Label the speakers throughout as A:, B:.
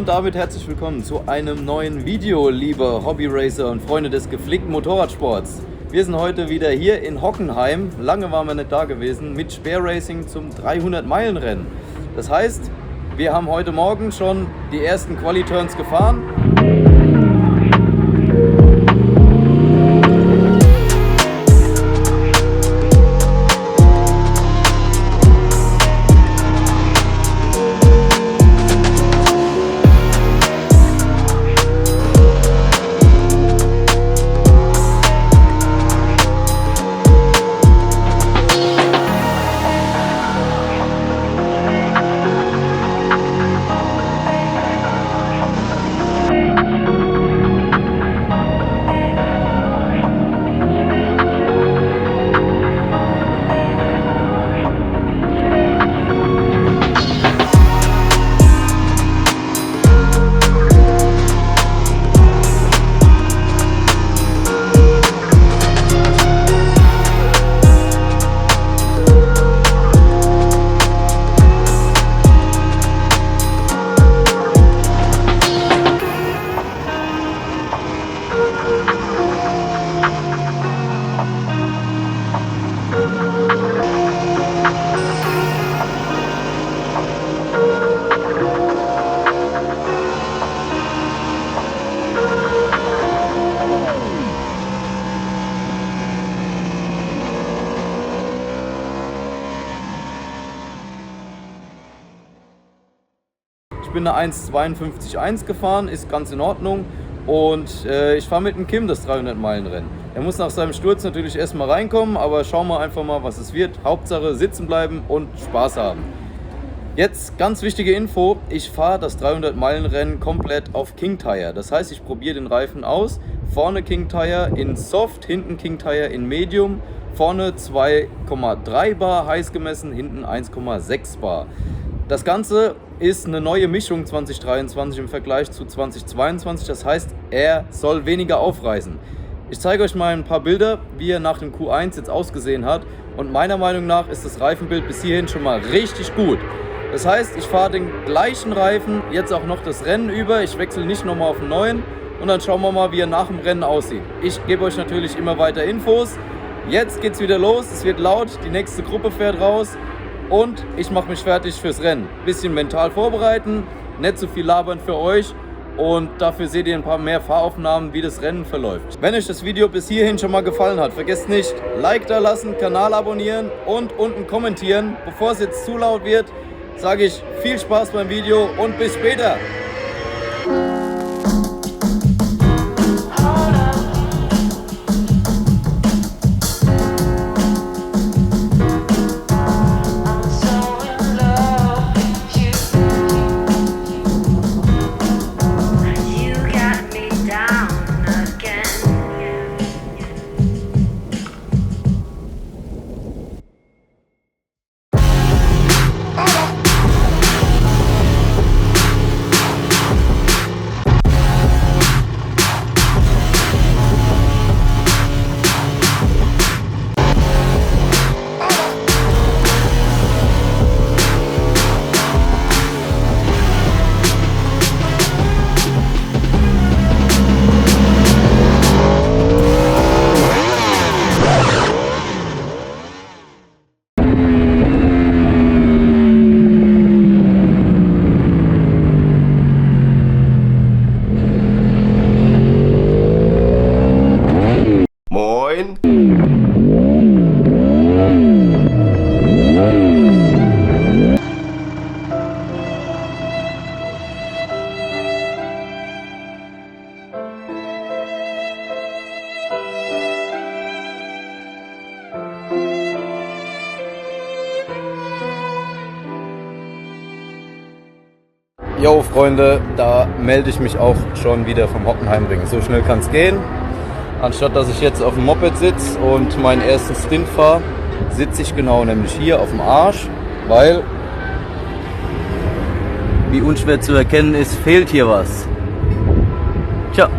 A: Und damit herzlich willkommen zu einem neuen Video, liebe Hobbyracer und Freunde des gepflegten Motorradsports. Wir sind heute wieder hier in Hockenheim, lange waren wir nicht da gewesen, mit Speer Racing zum 300-Meilen-Rennen. Das heißt, wir haben heute Morgen schon die ersten Quali-Turns gefahren. Ich bin eine 1,52,1 gefahren, ist ganz in Ordnung, und ich fahre mit dem Kim das 300-Meilen-Rennen. Er muss nach seinem Sturz natürlich erstmal reinkommen, aber schauen wir einfach mal, was es wird. Hauptsache sitzen bleiben und Spaß haben. Jetzt ganz wichtige Info, ich fahre das 300-Meilen-Rennen komplett auf King Tire. Das heißt, ich probiere den Reifen aus. Vorne King Tire in Soft, hinten King Tire in Medium. Vorne 2,3 Bar heiß gemessen, hinten 1,6 Bar. Das Ganze ist eine neue Mischung 2023 im Vergleich zu 2022. Das heißt, er soll weniger aufreißen. Ich zeige euch mal ein paar Bilder, wie er nach dem Q1 jetzt ausgesehen hat. Und meiner Meinung nach ist das Reifenbild bis hierhin schon mal richtig gut. Das heißt, ich fahre den gleichen Reifen jetzt auch noch das Rennen über. Ich wechsle nicht nochmal auf den neuen. Und dann schauen wir mal, wie er nach dem Rennen aussieht. Ich gebe euch natürlich immer weiter Infos. Jetzt geht's wieder los. Es wird laut. Die nächste Gruppe fährt raus. Und ich mache mich fertig fürs Rennen. Bisschen mental vorbereiten, nicht zu viel labern für euch, und dafür seht ihr ein paar mehr Fahraufnahmen, wie das Rennen verläuft. Wenn euch das Video bis hierhin schon mal gefallen hat, vergesst nicht, Like da lassen, Kanal abonnieren und unten kommentieren. Bevor es jetzt zu laut wird, sage ich viel Spaß beim Video und bis später. Jo Freunde, da melde ich mich auch schon wieder vom Hockenheimring. So schnell kann es gehen. Anstatt dass ich jetzt auf dem Moped sitze und meinen ersten Stint fahre, sitze ich genau nämlich hier auf dem Arsch, weil, wie unschwer zu erkennen ist, fehlt hier was. Tja,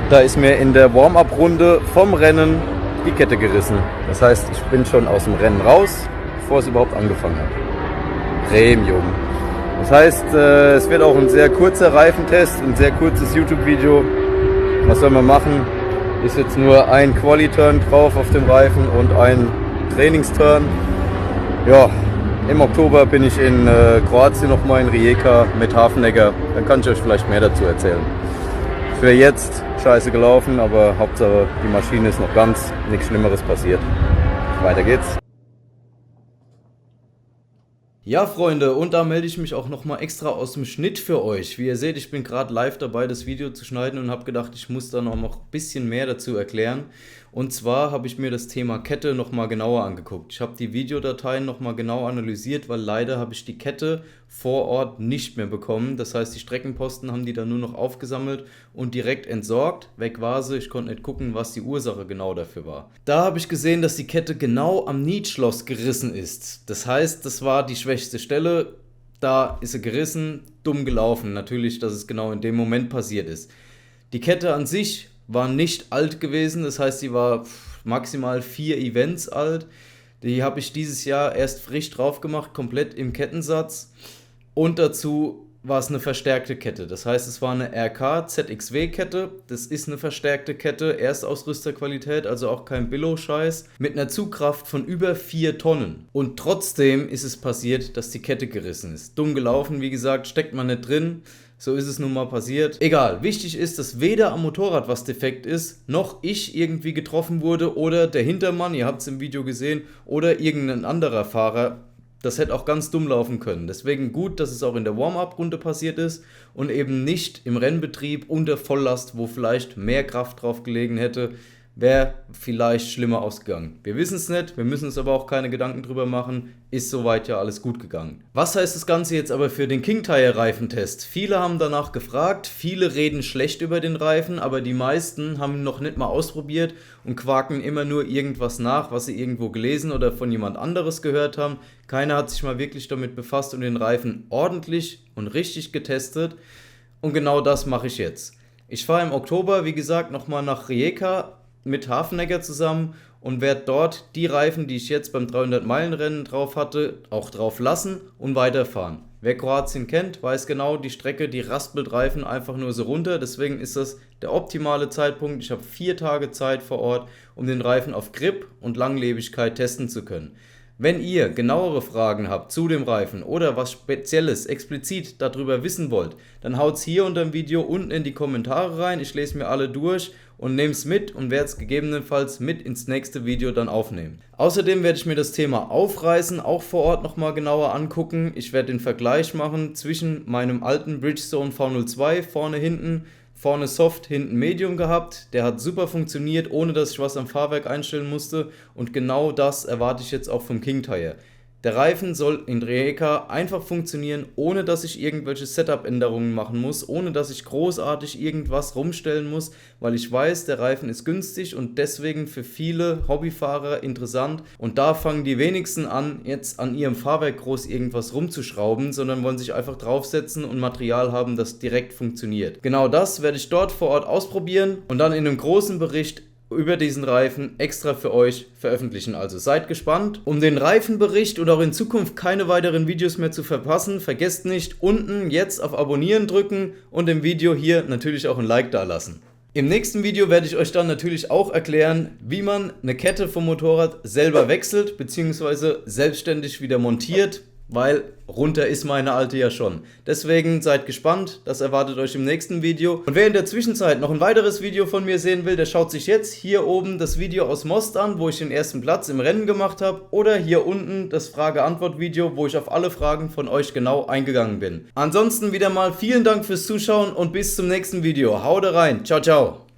A: da ist mir in der Warm-up-Runde vom Rennen die Kette gerissen. Das heißt, ich bin schon aus dem Rennen raus, bevor es überhaupt angefangen hat. Premium. Das heißt, es wird auch ein sehr kurzer Reifentest, ein sehr kurzes YouTube-Video. Was soll man machen? Ist jetzt nur ein Quali-Turn drauf auf dem Reifen und ein Trainingsturn. Ja, im Oktober bin ich in Kroatien nochmal in Rijeka mit Hafenegger. Dann kann ich euch vielleicht mehr dazu erzählen. Für jetzt scheiße gelaufen, aber Hauptsache die Maschine ist noch ganz, nichts Schlimmeres passiert. Weiter geht's. Ja, Freunde, und da melde ich mich auch nochmal extra aus dem Schnitt für euch. Wie ihr seht, ich bin gerade live dabei, das Video zu schneiden und habe gedacht, ich muss da noch ein bisschen mehr dazu erklären. Und zwar habe ich mir das Thema Kette nochmal genauer angeguckt. Ich habe die Videodateien nochmal genau analysiert, weil leider habe ich die Kette vor Ort nicht mehr bekommen. Das heißt, die Streckenposten haben die dann nur noch aufgesammelt und direkt entsorgt. Weg war sie, ich konnte nicht gucken, was die Ursache genau dafür war. Da habe ich gesehen, dass die Kette genau am Nietschloss gerissen ist. Das heißt, das war die schwächste Stelle. Da ist sie gerissen, dumm gelaufen. Natürlich, dass es genau in dem Moment passiert ist. Die Kette an sich war nicht alt gewesen, das heißt, sie war maximal 4 Events alt. Die habe ich dieses Jahr erst frisch drauf gemacht, komplett im Kettensatz. Und dazu war es eine verstärkte Kette. Das heißt, es war eine RK ZXW Kette. Das ist eine verstärkte Kette, Erstausrüsterqualität, also auch kein Billo-Scheiß, mit einer Zugkraft von über 4 Tonnen. Und trotzdem ist es passiert, dass die Kette gerissen ist. Dumm gelaufen, wie gesagt, steckt man nicht drin. So ist es nun mal passiert. Egal, wichtig ist, dass weder am Motorrad was defekt ist, noch ich irgendwie getroffen wurde oder der Hintermann, ihr habt es im Video gesehen, oder irgendein anderer Fahrer. Das hätte auch ganz dumm laufen können. Deswegen gut, dass es auch in der Warm-Up-Runde passiert ist und eben nicht im Rennbetrieb unter Volllast, wo vielleicht mehr Kraft drauf gelegen hätte, wäre vielleicht schlimmer ausgegangen. Wir wissen es nicht, wir müssen uns aber auch keine Gedanken drüber machen, ist soweit ja alles gut gegangen. Was heißt das Ganze jetzt aber für den King Tire Reifentest? Viele haben danach gefragt, viele reden schlecht über den Reifen, aber die meisten haben ihn noch nicht mal ausprobiert und quaken immer nur irgendwas nach, was sie irgendwo gelesen oder von jemand anderes gehört haben. Keiner hat sich mal wirklich damit befasst und den Reifen ordentlich und richtig getestet und genau das mache ich jetzt. Ich fahre im Oktober, wie gesagt, nochmal nach Rijeka mit Hafenegger zusammen und werde dort die Reifen, die ich jetzt beim 300-Meilen-Rennen drauf hatte, auch drauf lassen und weiterfahren. Wer Kroatien kennt, weiß genau, die Strecke, die raspelt Reifen einfach nur so runter, deswegen ist das der optimale Zeitpunkt. Ich habe 4 Tage Zeit vor Ort, um den Reifen auf Grip und Langlebigkeit testen zu können. Wenn ihr genauere Fragen habt zu dem Reifen oder was Spezielles, explizit darüber wissen wollt, dann haut's hier unter dem Video unten in die Kommentare rein. Ich lese mir alle durch und nehme es mit und werde es gegebenenfalls mit ins nächste Video dann aufnehmen. Außerdem werde ich mir das Thema Aufreißen auch vor Ort nochmal genauer angucken. Ich werde den Vergleich machen zwischen meinem alten Bridgestone V02 vorne hinten, vorne Soft, hinten Medium gehabt. Der hat super funktioniert, ohne dass ich was am Fahrwerk einstellen musste. Und genau das erwarte ich jetzt auch vom King Tire. Der Reifen soll in Rijeka einfach funktionieren, ohne dass ich irgendwelche Setup-Änderungen machen muss, ohne dass ich großartig irgendwas rumstellen muss, weil ich weiß, der Reifen ist günstig und deswegen für viele Hobbyfahrer interessant. Und da fangen die wenigsten an, jetzt an ihrem Fahrwerk groß irgendwas rumzuschrauben, sondern wollen sich einfach draufsetzen und Material haben, das direkt funktioniert. Genau das werde ich dort vor Ort ausprobieren und dann in einem großen Bericht über diesen Reifen extra für euch veröffentlichen. Also seid gespannt. Um den Reifenbericht und auch in Zukunft keine weiteren Videos mehr zu verpassen, vergesst nicht unten jetzt auf Abonnieren drücken und dem Video hier natürlich auch ein Like da lassen. Im nächsten Video werde ich euch dann natürlich auch erklären, wie man eine Kette vom Motorrad selber wechselt bzw. selbstständig wieder montiert, weil runter ist meine alte ja schon. Deswegen seid gespannt, das erwartet euch im nächsten Video. Und wer in der Zwischenzeit noch ein weiteres Video von mir sehen will, der schaut sich jetzt hier oben das Video aus Most an, wo ich den ersten Platz im Rennen gemacht habe, oder hier unten das Frage-Antwort-Video, wo ich auf alle Fragen von euch genau eingegangen bin. Ansonsten wieder mal vielen Dank fürs Zuschauen und bis zum nächsten Video. Haut rein, ciao, ciao.